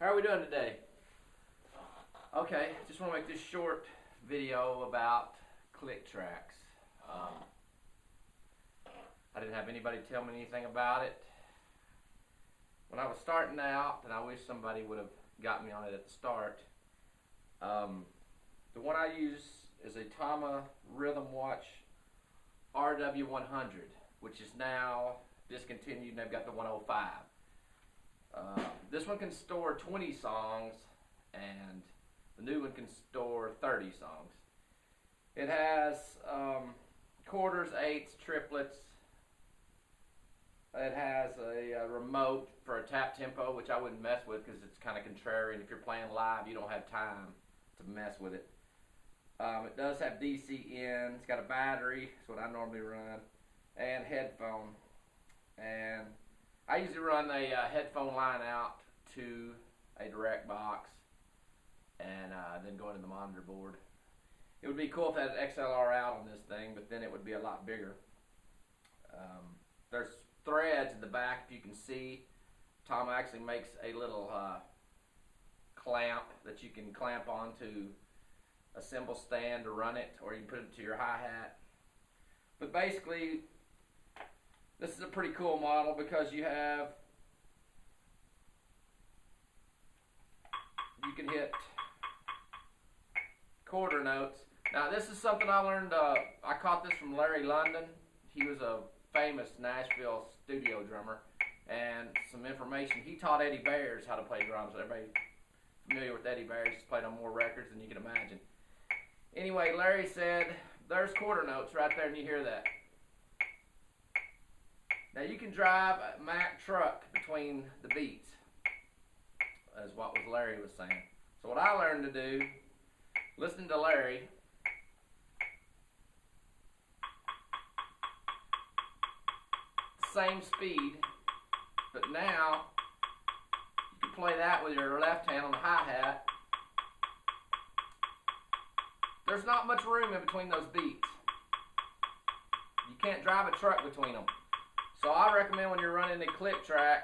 How are we doing today? Okay, just want to make this short video about click tracks. I didn't have anybody tell me anything about it. When I was starting out, and I wish somebody would have got me on it at the start, the one I use is a Tama Rhythm Watch RW100, which is now discontinued, and they've got the 105. This one can store 20 songs, and the new one can store 30 songs. It has quarters, eighths, triplets. It has a remote for a tap tempo, which I wouldn't mess with because it's kind of contrary, and if you're playing live, you don't have time to mess with it. It does have DC in. It's got a battery, that's what I normally run, and headphone. And I usually run a headphone line out to a direct box and then go into the monitor board. It would be cool if it had XLR out on this thing, but then it would be a lot bigger. There's threads in the back, if you can see. Tom actually makes a little clamp that you can clamp onto a cymbal stand to run it, or you can put it to your hi-hat. But basically, this is a pretty cool model because you can hit quarter notes. Now this is something I learned, I caught this from Larry London. He was a famous Nashville studio drummer, and some information. He taught Eddie Bears how to play drums. Everybody familiar with Eddie Bears? He's played on more records than you can imagine. Anyway, Larry said, there's quarter notes right there, and you hear that. Now you can drive a Mack truck between the beats, as what Larry was saying. So what I learned to do, listening to Larry, same speed, but now you can play that with your left hand on the hi-hat. There's not much room in between those beats. You can't drive a truck between them. So I recommend when you're running a click track,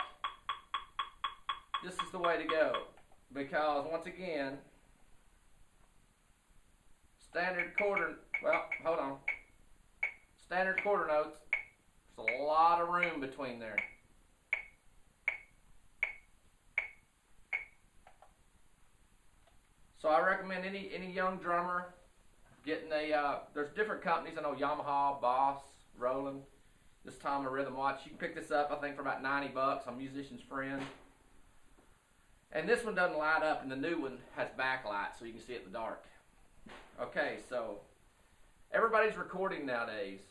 this is the way to go. Because once again, standard quarter notes, there's a lot of room between there. So I recommend any young drummer getting there's different companies. I know Yamaha, Boss, Roland. This Tama Rhythm Watch. You can pick this up, I think, for about 90 bucks on Musician's Friend. And this one doesn't light up, and the new one has backlight, so you can see it in the dark. Okay, so everybody's recording nowadays.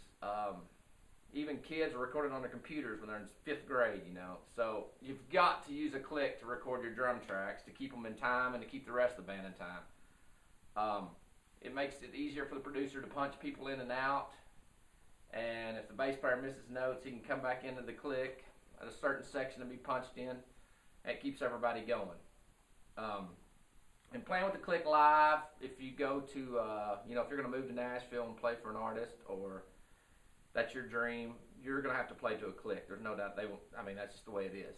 Even kids are recording on their computers when they're in 5th grade, you know. So you've got to use a click to record your drum tracks to keep them in time and to keep the rest of the band in time. It makes it easier for the producer to punch people in and out. And if the bass player misses notes, he can come back into the click at a certain section to be punched in. It keeps everybody going. And playing with the click live, if you go to, if you're going to move to Nashville and play for an artist, or that's your dream, you're going to have to play to a click. There's no doubt they won't. I mean, that's just the way it is.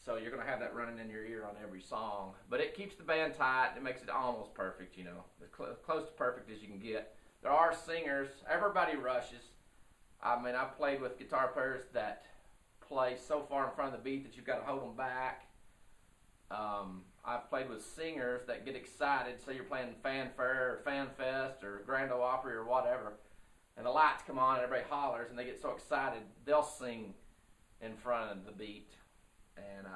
So you're going to have that running in your ear on every song. But it keeps the band tight. It makes it almost perfect, you know, as close to perfect as you can get. There are singers. Everybody rushes. I mean, I've played with guitar players that play so far in front of the beat that you've got to hold them back. I've played with singers that get excited. Say you're playing Fanfare or Fan Fest or Grand Ole Opry or whatever, and the lights come on and everybody hollers and they get so excited they'll sing in front of the beat. And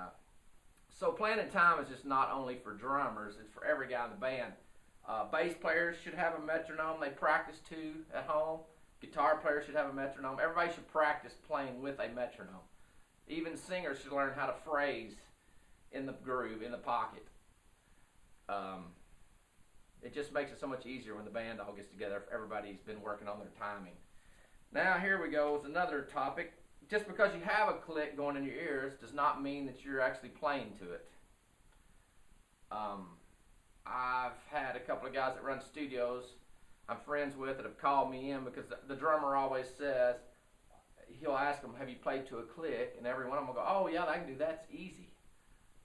so playing in time is just not only for drummers, it's for every guy in the band. Bass players should have a metronome they practice to at home. Guitar players should have a metronome. Everybody should practice playing with a metronome. Even singers should learn how to phrase in the groove, in the pocket. It just makes it so much easier when the band all gets together if everybody's been working on their timing. Now here we go with another topic. Just because you have a click going in your ears does not mean that you're actually playing to it. I've had a couple of guys that run studios I'm friends with that have called me in because the drummer always says, he'll ask them, have you played to a click? And every one of them will go, oh yeah, I can do that, it's easy.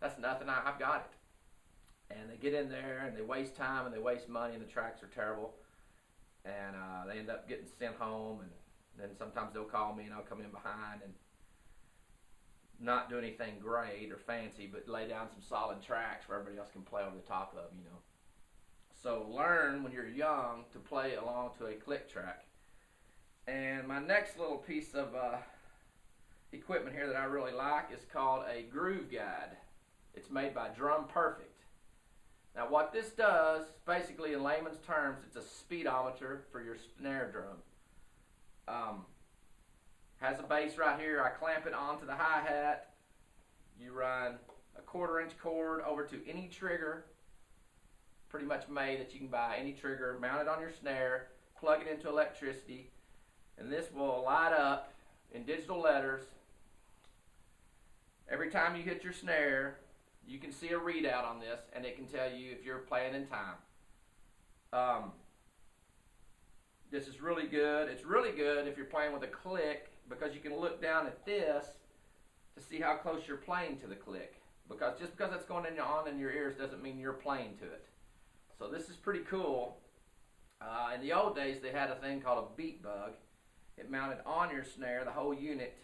That's nothing. I've got it. And they get in there and they waste time and they waste money and the tracks are terrible. And they end up getting sent home, and then sometimes they'll call me and I'll come in behind and not do anything great or fancy, but lay down some solid tracks where everybody else can play over the top of, you know. So learn when you're young to play along to a click track. And my next little piece of equipment here that I really like is called a groove guide. It's made by Drum Perfect. Now what this does, basically in layman's terms, it's a speedometer for your snare drum. Has a bass right here. I clamp it onto the hi-hat. You run a 1/4-inch cord over to any trigger, pretty much made that you can buy, any trigger, mount it on your snare, plug it into electricity, and this will light up in digital letters. Every time you hit your snare, you can see a readout on this, and it can tell you if you're playing in time. This is really good. It's really good if you're playing with a click, because you can look down at this to see how close you're playing to the click. Because just because it's going on in your ears doesn't mean you're playing to it. So this is pretty cool. In the old days, they had a thing called a beat bug. It mounted on your snare, the whole unit,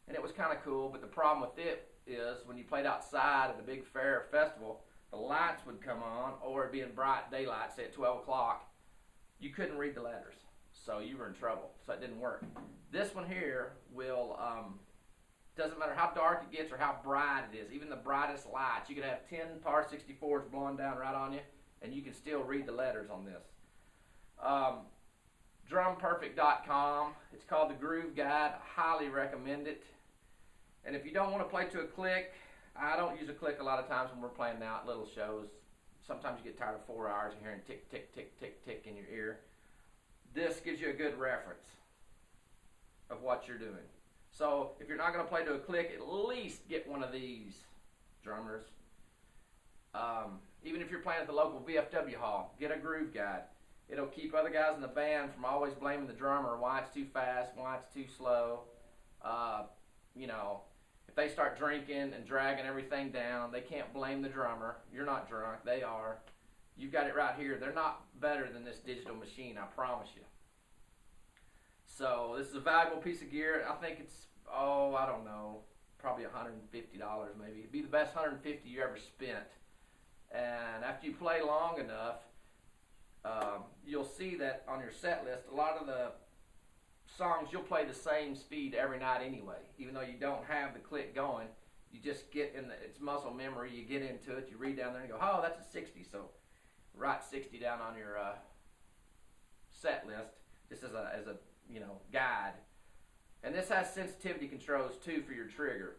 and it was kind of cool. But the problem with it is when you played outside at a big fair or festival, the lights would come on, or it'd be in bright daylight, say at 12 o'clock. You couldn't read the letters, so you were in trouble. So it didn't work. This one here will, doesn't matter how dark it gets or how bright it is, even the brightest lights, you could have 10 par 64s blowing down right on you, and you can still read the letters on this. Drumperfect.com. It's called the Groove Guide. I highly recommend it. And if you don't want to play to a click, I don't use a click a lot of times when we're playing out at little shows. Sometimes you get tired of 4 hours of hearing tick, tick, tick, tick, tick in your ear. This gives you a good reference of what you're doing. So if you're not going to play to a click, at least get one of these, drummers. Even if you're playing at the local VFW hall, get a groove guide. It'll keep other guys in the band from always blaming the drummer, why it's too fast, why it's too slow. You know, if they start drinking and dragging everything down, they can't blame the drummer. You're not drunk, they are. You've got it right here. They're not better than this digital machine, I promise you. So this is a valuable piece of gear. I think it's, I don't know, probably $150 maybe. It'd be the best $150 you ever spent. And after you play long enough, you'll see that on your set list, a lot of the songs you'll play the same speed every night anyway. Even though you don't have the click going, you just get in it's muscle memory. You get into it, you read down there and go, oh, that's a 60. So write 60 down on your set list just as a guide. And this has sensitivity controls too for your trigger.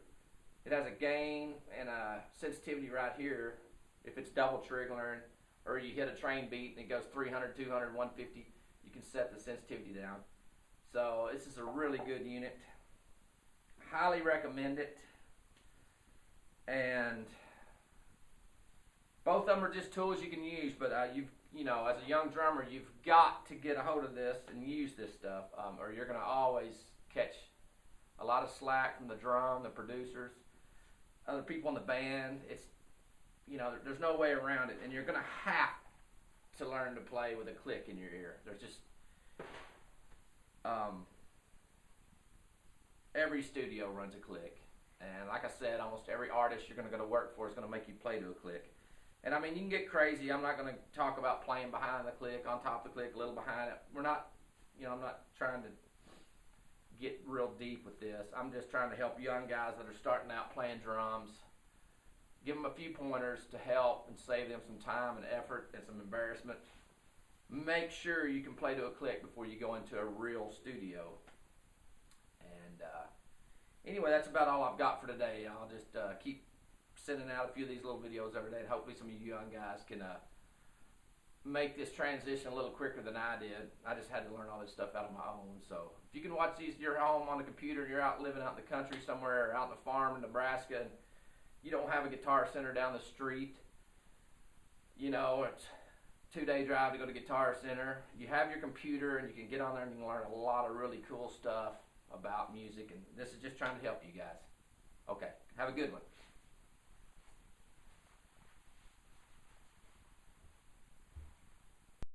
It has a gain and a sensitivity right here if it's double triggering, or you hit a train beat and it goes 300, 200, 150, you can set the sensitivity down. So this is a really good unit. Highly recommend it. And both of them are just tools you can use, but as a young drummer, you've got to get a hold of this and use this stuff, or you're going to always catch a lot of slack from the drum, the producers, other people in the band. It's, there's no way around it, and you're going to have to learn to play with a click in your ear. There's just, every studio runs a click, and like I said, almost every artist you're going to go to work for is going to make you play to a click. And I mean, you can get crazy. I'm not going to talk about playing behind the click, on top of the click, a little behind it. We're not, I'm not trying to get real deep with this. I'm just trying to help young guys that are starting out playing drums. Give them a few pointers to help and save them some time and effort and some embarrassment. Make sure you can play to a click before you go into a real studio. And anyway, that's about all I've got for today. I'll just keep sending out a few of these little videos every day, and hopefully some of you young guys can make this transition a little quicker than I did. I just had to learn all this stuff out on my own. So if you can watch these at your home on the computer and you're out living out in the country somewhere, or out on the farm in Nebraska, and you don't have a guitar center down the street, it's a 2-day drive to go to Guitar Center. You have your computer and you can get on there and you can learn a lot of really cool stuff about music, and this is just trying to help you guys. Okay, have a good one.